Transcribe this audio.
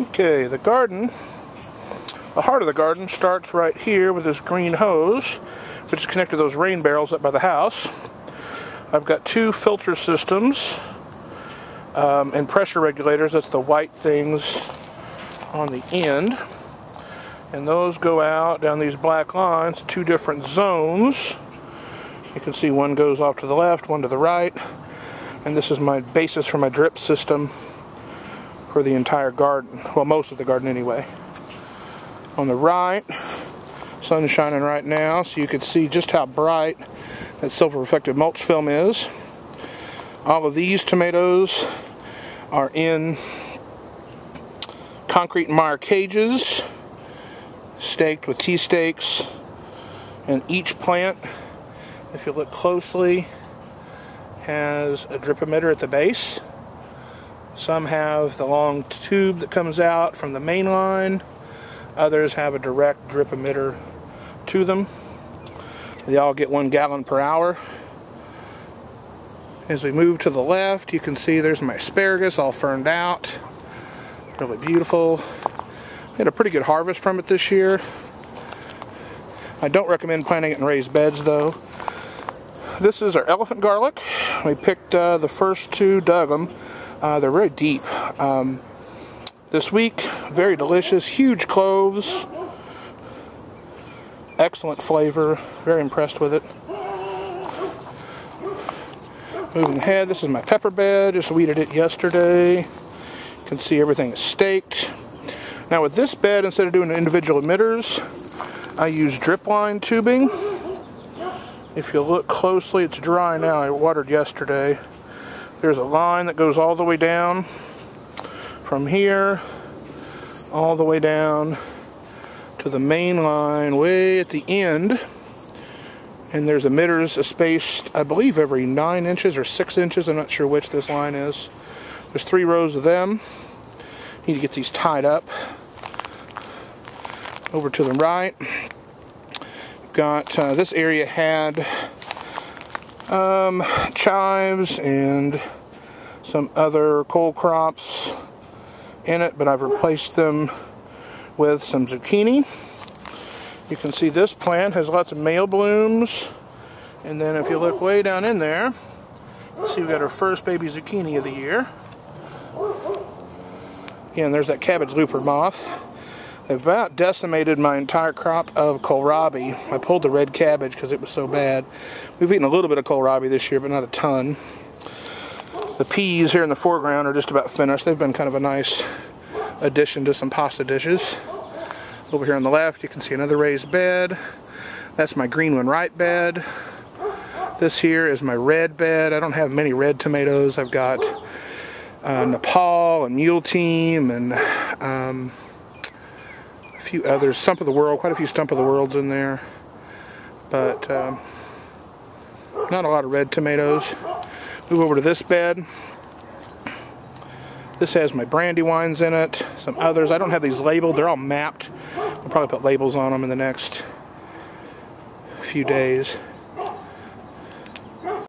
Okay, the heart of the garden starts right here with this green hose, which is connected to those rain barrels up by the house. I've got two filter systems and pressure regulators. That's the white things on the end. And those go out down these black lines to two different zones. You can see one goes off to the left, one to the right. And this is my basis for my drip system for the entire garden. Well, most of the garden anyway. On the right, sun's shining right now, so you can see just how bright that silver reflective mulch film is. All of these tomatoes are in concrete and mire cages, staked with T-stakes, and each plant, if you look closely, has a drip emitter at the base. Some have the long tube that comes out from the main line. Others have a direct drip emitter to them. They all get 1 gallon per hour. As we move to the left, you can see there's my asparagus all ferned out. Really beautiful. Had a pretty good harvest from it this year. I don't recommend planting it in raised beds though. This is our elephant garlic. We picked the first two, dug them. They're very deep. This week, very delicious, huge cloves. Excellent flavor. Very impressed with it. Moving ahead, this is my pepper bed. Just weeded it yesterday. You can see everything is staked. Now with this bed, instead of doing individual emitters, I use drip line tubing. If you look closely, it's dry now. I watered yesterday. There's a line that goes all the way down from here all the way down to the main line way at the end. And there's emitters spaced, I believe, every 9 inches or 6 inches. I'm not sure which this line is. There's 3 rows of them. Need to get these tied up. Over to the right. Got this area had chives and some other cole crops in it, but I've replaced them with some zucchini. You can see this plant has lots of male blooms, and then if you look way down in there, see we've got our first baby zucchini of the year. Again, there's that cabbage looper moth. They've about decimated my entire crop of kohlrabi. I pulled the red cabbage because it was so bad. We've eaten a little bit of kohlrabi this year, but not a ton. The peas here in the foreground are just about finished. They've been kind of a nice addition to some pasta dishes. Over here on the left, you can see another raised bed. That's my green one right bed. This here is my red bed. I don't have many red tomatoes. I've got Nepal and Mule Team and a few others. Stump of the World, quite a few Stump of the Worlds in there. But not a lot of red tomatoes. Move over to this bed. This has my Brandywines in it, some others. I don't have these labeled, they're all mapped. I'll probably put labels on them in the next few days.